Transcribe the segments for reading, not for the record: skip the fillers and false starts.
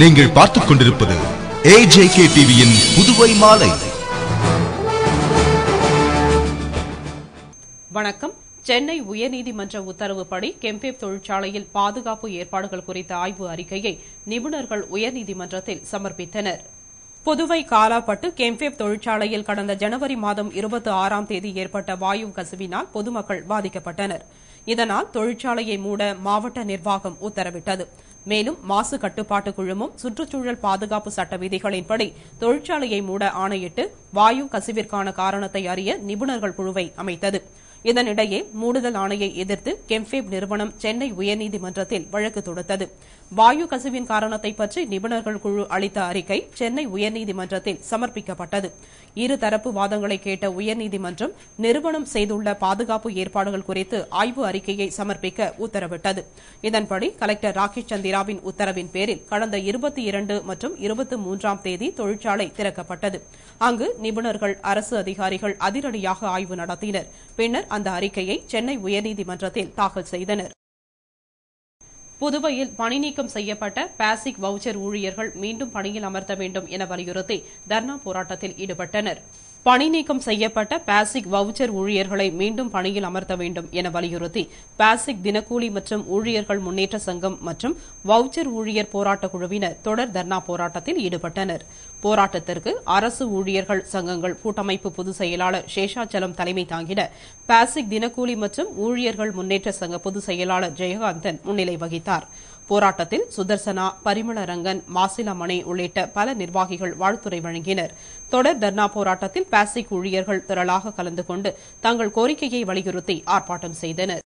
நீங்கள் பார்த்துக் கொண்டிருப்பது AJK டிவியின் புதுவை மாலை. வணக்கம். சென்னை உயர்நீதிமன்ற உத்தரவுப்படி கெம்பேப் தொழிற்சாலையில் பாதுகாப்பு ஏற்பாடுகள் குறித்த ஆய்வு அறிக்கையை நிபுணர்கள் உயர்நீதிமன்றத்தில் சமர்ப்பித்தனர். புதுவை காலாப்பட்டு கெம்பேப் தொழிற்சாலையில் கடந்த ஜனவரி மாதம் 26ஆம் தேதி ஏற்பட்ட வாயு கசிவினால் பொதுமக்கள் பாதிக்கப்பட்டனர். இதனால் தொழிற்சாலையை மூட மாவட்ட நிர்வாகம் உத்தரவிட்டது. மேலும் மாசு கட்டுப்பாட்டு குழுமம் சுற்றுச்சூழல் பாதுகாப்பு சட்ட விதிகளின்படி தொழிற்சாலையை மூட ஆணையிட்டு வாயு கசிவிற்கான காரணத்தை அறிய நிபுணர்கள் குழுவை அமைத்தது. இதனிடையே மூடுதல் ஆணையை எதிர்த்து கெம்பேப் நிறுவனம் சென்னை உயர்நீதிமன்றத்தில் வழக்கு தொடுத்தது. வாயு கசிவின் காரணத்தை பற்றி நிபுணர்கள் குழு அளித்த அறிக்கை சென்னை உயர்நீதிமன்றத்தில் சமர்ப்பிக்கப்பட்டது. இருதரப்பு வாதங்களை கேட்ட உயர்நீதிமன்றம் நிறுவனம் செய்துள்ள பாதுகாப்பு ஏற்பாடுகள் குறித்து ஆய்வு அறிக்கையை சமர்ப்பிக்க உத்தரவிட்டது. இதன்படி கலெக்டர் ராகேஷ் சந்திராவின் உத்தரவின் பேரில் கடந்த 22 மற்றும் 23ஆம் தேதி தொழிற்சாலை திறக்கப்பட்டது. அங்கு நிபுணர்கள், அரசு அதிகாரிகள் அதிரடியாக ஆய்வு நடத்தினர். பின்னர் அந்த அறிக்கையை சென்னை உயர்நீதிமன்றத்தில் தாக்கல் செய்தனர். புதுவையில் பணிநீக்கம் செய்யப்பட்ட பாசிக் வவுச்சர் ஊழியர்கள் மீண்டும் பணியில் அமர்த்த வேண்டும் என வலியுறுத்தி தர்ணா போராட்டத்தில் ஈடுபட்டனர். பணிநீக்கம் செய்யப்பட்ட பாசிக் வவுச்சர் ஊழியர்களை மீண்டும் பணியில் அமர்த்த வேண்டும் என வலியுறுத்தி பாசிக் தினக்கூலி மற்றும் ஊழியர்கள் முன்னேற்ற சங்கம் மற்றும் வவுச்சர் ஊழியர் போராட்டக் குழுவினர் தொடர் தர்ணா போராட்டத்தில் ஈடுபட்டனர். போராட்டத்திற்கு அரசு ஊழியர்கள் சங்கங்கள் கூட்டமைப்பு பொதுச் செயலாளர் சேஷாச்சலம் தலைமை தாங்கிட பாசிக் தினக்கூலி மற்றும் ஊழியர்கள் முன்னேற்ற சங்க பொதுச் செயலாளர் ஜெயகாந்தன் முன்னிலை வகித்தார். போராட்டத்தில் சுதர்சனா, பரிமளரங்கன், மாசிலாமணி உள்ளிட்ட பல நிர்வாகிகள் வாழ்த்துரை வழங்கினர். தொடர் தர்ணா போராட்டத்தில் பாசிக் ஊழியர்கள் திரளாக கலந்து கொண்டு தங்கள் கோரிக்கையை வலியுறுத்தி ஆர்ப்பாட்டம் செய்தனர்.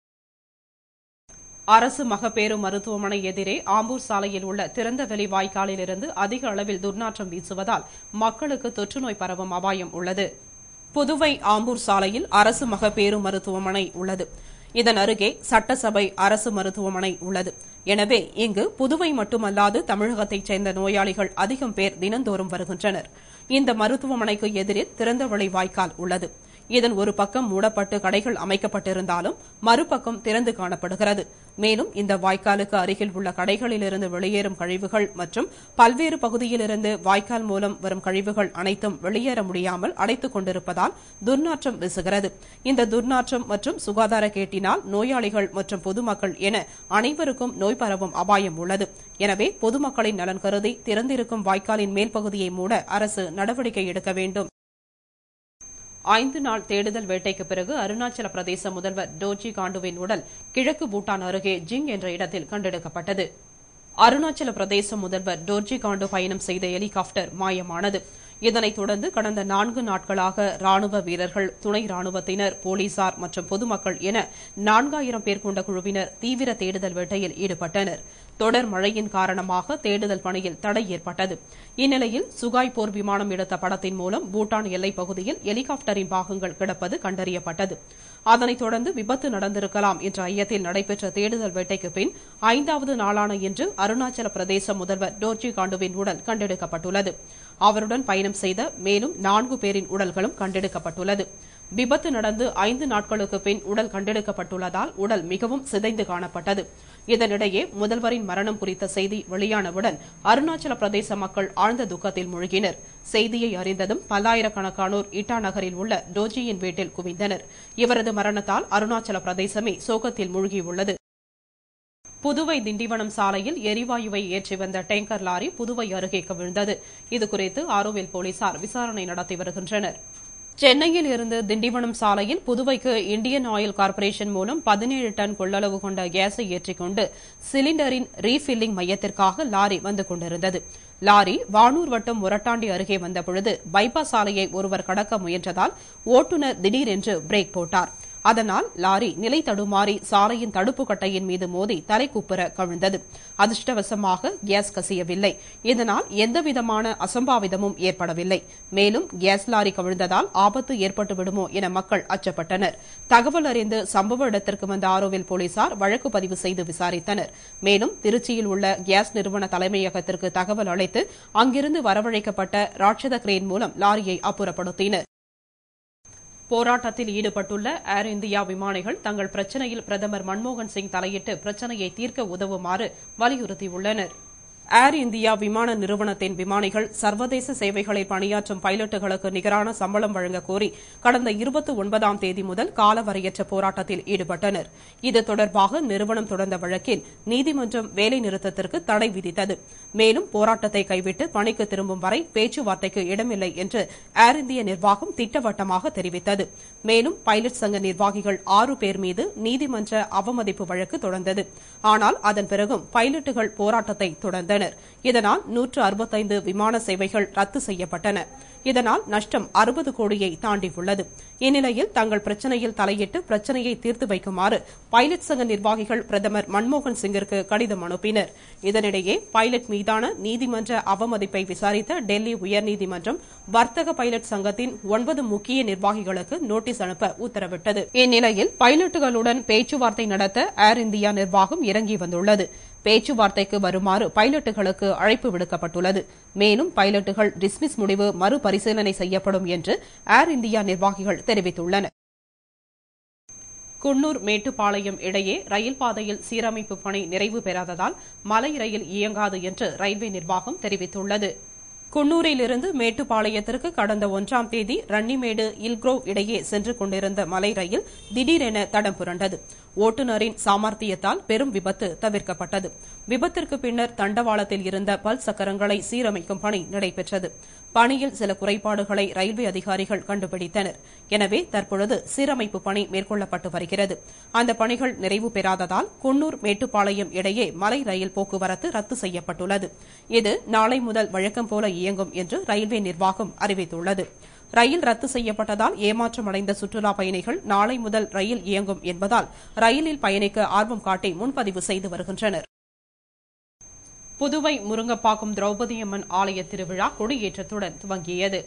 அரசு மகப்பேறு மருத்துவமனை எதிரே ஆம்பூர் சாலையில் உள்ள திறந்தவெளி வாய்க்காலிலிருந்து அதிக அளவில் துர்நாற்றம் வீசுவதால் மக்களுக்கு தொற்றுநோய் பரவும் அபாயம் உள்ளது. புதுவை ஆம்பூர் சாலையில் அரசு மகப்பேறு மருத்துவமனை உள்ளது. இதன் அருகே சட்டசபை அரசு மருத்துவமனை உள்ளது. எனவே இங்கு புதுவை மட்டுமல்லாது தமிழகத்தைச் சேர்ந்த நோயாளிகள் அதிகம் பேர் தினந்தோறும் வருகின்றனர். இந்த மருத்துவமனைக்கு எதிரில் திறந்தவெளி வாய்க்கால் உள்ளது. இதன் ஒரு பக்கம் மூடப்பட்டு கடைகள் அமைக்கப்பட்டிருந்தாலும் மறுபக்கம் திறந்து காணப்படுகிறது. மேலும் இந்த வாய்க்காலுக்கு அருகில் உள்ள கடைகளிலிருந்து வெளியேறும் கழிவுகள் மற்றும் பல்வேறு பகுதியிலிருந்து வாய்க்கால் மூலம் வரும் கழிவுகள் அனைத்தும் வெளியேற முடியாமல் அடைத்துக் கொண்டிருப்பதால் துர்நாற்றம் வீசுகிறது. இந்த துர்நாற்றம் மற்றும் சுகாதார கேட்டினால் நோயாளிகள் மற்றும் பொதுமக்கள் என அனைவருக்கும் நோய் பரவும் அபாயம் உள்ளது. எனவே பொதுமக்களின் நலன் கருதி திறந்திருக்கும் வாய்க்காலின் மேல் பகுதியை மூட அரசு நடவடிக்கை எடுக்க வேண்டும். 5 நாள் தேடுதல் வேட்டைக்கு பிறகு அருணாச்சல பிரதேச முதல்வர் டோர்ஜி காண்டுவின் உடல் கிழக்கு பூட்டான் அருகே ஜிங் என்ற இடத்தில் கண்டெடுக்கப்பட்டது. அருணாச்சல பிரதேச முதல்வர் டோர்ஜி காண்டு பயணம் செய்த ஹெலிகாப்டர் மாயமானது. இதனைத் தொடர்ந்து கடந்த 4 நாட்களாக ராணுவ வீரர்கள், துணை ராணுவத்தினர், போலீசார் மற்றும் பொதுமக்கள் என 4000 பேர் கொண்ட குழுவினர் தீவிர தேடுதல் வேட்டையில் ஈடுபட்டனர். தொடர் மழையின் காரணமாக தேடுதல் பணியில் தடை ஏற்பட்டது. இந்நிலையில் சுகாய் போர் விமானம் எடுத்த படத்தின் மூலம் பூட்டான் எல்லைப் பகுதியில் ஹெலிகாப்டரின் பாகங்கள் கிடப்பது கண்டறியப்பட்டது. அதனைத் தொடர்ந்து விபத்து நடந்திருக்கலாம் என்ற ஐயத்தில் நடைபெற்ற தேடுதல் வேட்டைக்கு பின் 5வது நாளான இன்று அருணாச்சல பிரதேச முதல்வர் டோர்ஜி காண்டுவின் உடல் கண்டெடுக்கப்பட்டுள்ளது. அவருடன் பயணம் செய்த மேலும் 4 பேரின் உடல்களும் கண்டெடுக்கப்பட்டுள்ளது. விபத்து நடந்து 5 நாட்களுக்கு பின் உடல் கண்டெடுக்கப்பட்டுள்ளதால் உடல் மிகவும் சிதைந்து காணப்பட்டது. இதனிடையே முதல்வரின் மரணம் குறித்த செய்தி வெளியானவுடன் அருணாச்சல பிரதேச மக்கள் ஆழ்ந்த துக்கத்தில் மூழ்கினர். செய்தியை அறிந்ததும் பல்லாயிரக்கணக்கானோர் இட்டா நகரில் உள்ள டோர்ஜியின் வீட்டில் குவிந்தனர். இவரது மரணத்தால் அருணாச்சல பிரதேசமே சோகத்தில் மூழ்கியுள்ளது. புதுவை திண்டிவனம் சாலையில் எரிவாயுவை ஏற்றி வந்த டேங்கர் லாரி புதுவை அருகே கவிழ்ந்தது. இதுகுறித்து ஆரோவில் போலீசார் விசாரணை நடத்தி வருகின்றனர். சென்னையில் இருந்து திண்டிவனம் சாலையில் புதுவைக்கு இந்தியன் ஆயில் கார்ப்பரேஷன் மூலம் 17 டன் கொள்ளளவு கொண்ட கேஸை ஏற்றிக் கொண்டு சிலிண்டரின் ரீஃபில்லிங் மையத்திற்காக லாரி வந்து கொண்டிருந்தது. லாரி வானூர் வட்டம் முரட்டாண்டி அருகே வந்தபொழுது பைபாஸ் சாலையை ஒருவர் கடக்க முயன்றதால் ஓட்டுநர் திடீரென்று பிரேக் போட்டார். அதனால் லாரி நிலை தடுமாறி சாலையின் தடுப்பு கட்டையின் மீது மோதி தலைக்குப்புற கவிழ்ந்தது. அதிர்ஷ்டவசமாக கேஸ் கசியவில்லை. இதனால் எந்தவிதமான அசம்பாவிதமும் ஏற்படவில்லை. மேலும் கேஸ் லாரி கவிழ்ந்ததால் ஆபத்து ஏற்பட்டு விடுமோ என மக்கள் அச்சப்பட்டனர். தகவல் அறிந்து சம்பவ இடத்திற்கு வந்த ஆரோவில் போலீசார் வழக்கு பதிவு செய்து விசாரித்தனர். மேலும் திருச்சியில் உள்ள கேஸ் நிறுவன தலைமையகத்திற்கு தகவல் அளித்து அங்கிருந்து வரவழைக்கப்பட்ட ராட்சத கிரேன் மூலம் லாரியை அப்புறப்படுத்தினர். போராட்டத்தில் ஈடுபட்டுள்ள ஏர் இந்தியா விமானிகள் தங்கள் பிரச்சினையில் பிரதமர் மன்மோகன் சிங் தலையிட்டு பிரச்சினையை தீர்க்க உதவுமாறு வலியுறுத்தியுள்ளனர். ஏர் இந்தியா விமான நிறுவனத்தின் விமானிகள் சர்வதேச சேவைகளில் பணியாற்றும் பைலட்டுகளுக்கு நிகரான சம்பளம் வழங்க கோரி கடந்த 29ஆம் தேதி முதல் காலவரையற்ற போராட்டத்தில் ஈடுபட்டனர். இது தொடர்பாக நிறுவனம் தொடர்ந்த வழக்கில் நீதிமன்றம் வேலைநிறுத்தத்திற்கு தடை விதித்தது. மேலும் போராட்டத்தை கைவிட்டு பணிக்கு திரும்பும் வரை பேச்சுவார்த்தைக்கு இடமில்லை என்று ஏர் இந்தியா நிர்வாகம் திட்டவட்டமாக தெரிவித்தது. மேலும் பைலட் சங்க நிர்வாகிகள் 6 பேர் மீது நீதிமன்ற அவமதிப்பு வழக்கு தொடர்ந்தது. ஆனால் அதன் பிறகும் பைலட்டுகள் போராட்டத்தை தொடர்ந்தனர். இதனால் 165 விமான சேவைகள் ரத்து செய்யப்பட்டன. இதனால் நஷ்டம் 60 கோடியை தாண்டியுள்ளது. இந்நிலையில் தங்கள் பிரச்சினையில் தலையிட்டு பிரச்சினையை தீர்த்து வைக்குமாறு பைலட் சங்க நிர்வாகிகள் பிரதமர் மன்மோகன் சிங்கிற்கு கடிதம் அனுப்பினர். இதனிடையே பைலட் மீதான நீதிமன்ற அவமதிப்பை விசாரித்த டெல்லி உயர்நீதிமன்றம் வர்த்தக பைலட் சங்கத்தின் 9 முக்கிய நிர்வாகிகளுக்கு நோட்டீஸ் அனுப்ப உத்தரவிட்டது. இந்நிலையில் பைலட்டுகளுடன் பேச்சுவார்த்தை நடத்த ஏர் இந்தியா நிர்வாகம் இறங்கி வந்துள்ளது. பேச்சுவார்த்தைக்கு வருமாறு பைலட்டுகளுக்கு அழைப்பு விடுக்கப்பட்டுள்ளது. மேலும் பைலட்டுகள் டிஸ்மிஸ் முடிவு மறுபரிசீலனை செய்யப்படும் என்று ஏர் இந்தியா நிர்வாகிகள் தெரிவித்துள்ளனர். குன்னூர் மேட்டுப்பாளையம் இடையே ரயில் பாதையில் சீரமைப்பு பணி நிறைவு பெறாததால் மலை ரயில் இயங்காது என்று ரயில்வே நிர்வாகம் தெரிவித்துள்ளது. குன்னூரிலிருந்து மேட்டுப்பாளையத்திற்கு கடந்த 1ஆம் தேதி ரன்னிமேடு இல்க்ரோவ் இடையே சென்று கொண்டிருந்த மலை ரயில் திடீரென தடம் புரண்டது. ஓட்டுநரின் சாமர்த்தியத்தால் பெரும் விபத்து தவிர்க்கப்பட்டது. விபத்திற்கு பின்னர் தண்டவாளத்தில் இருந்த பல் சக்கரங்களை சீரமைக்கும் பணி நடைபெற்றது. பணியில் சில குறைபாடுகளை ரயில்வே அதிகாரிகள் கண்டுபிடித்தனர். எனவே தற்பொழுது சீரமைப்பு பணி மேற்கொள்ளப்பட்டு வருகிறது. அந்த பணிகள் நிறைவு பெறாததால் குன்னூர் மேட்டுப்பாளையம் இடையே மலை ரயில் போக்குவரத்து ரத்து செய்யப்பட்டுள்ளது. இது நாளை முதல் வழக்கம் போல இயங்கும் என்று ரயில்வே நிர்வாகம் அறிவித்துள்ளது. ரயில் ரத்து செய்யப்பட்டதால் ஏமாற்றமடைந்த சுற்றுலா பயணிகள் நாளை முதல் ரயில் இயங்கும் என்பதால் ரயிலில் பயணிக்க ஆர்வம் காட்டி முன்பதிவு செய்து வருகின்றனர். புதுவை முருங்கப்பாக்கம் திரௌபதியம்மன் ஆலய திருவிழா கொடியேற்றத்துடன் துவங்கியது.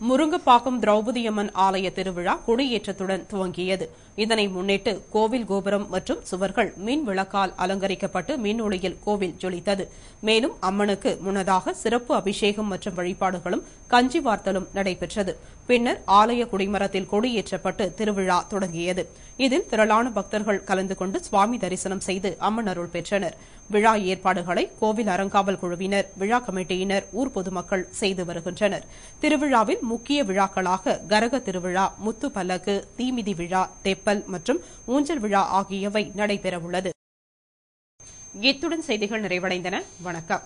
முருங்கப்பாக்கம் திரௌபதியம்மன் ஆலய திருவிழா கொடியேற்றத்துடன் துவங்கியது. இதனை முன்னிட்டு கோவில் கோபுரம் மற்றும் சுவர்கள் மின் விளக்கால் அலங்கரிக்கப்பட்டு மின்னொளியில் கோவில் ஜொலித்தது. மேலும் அம்மனுக்கு முன்னதாக சிறப்பு அபிஷேகம் மற்றும் வழிபாடுகளும் கஞ்சி வார்த்தலும் நடைபெற்றது. பின்னர் ஆலய குடிமரத்தில் கொடியேற்றப்பட்டு திருவிழா தொடங்கியது. இதில் திரளான பக்தர்கள் கலந்து கொண்டு சுவாமி தரிசனம் செய்து அம்மன் அருள் பெற்றனர். விழா ஏற்பாடுகளை கோவில் அறங்காவல் குழுவினர், விழா கமிட்டியினர், ஊர் பொதுமக்கள் செய்து வருகின்றனர். திருவிழாவில் முக்கிய விழாக்களாக கரக திருவிழா, முத்து பல்லக்கு, தீமிதி விழா, தெப்பல் மற்றும் ஊஞ்சல் விழா ஆகியவை நடைபெறவுள்ளது. இத்துடன் செய்திகள் நிறைவடைந்தன. வணக்கம்.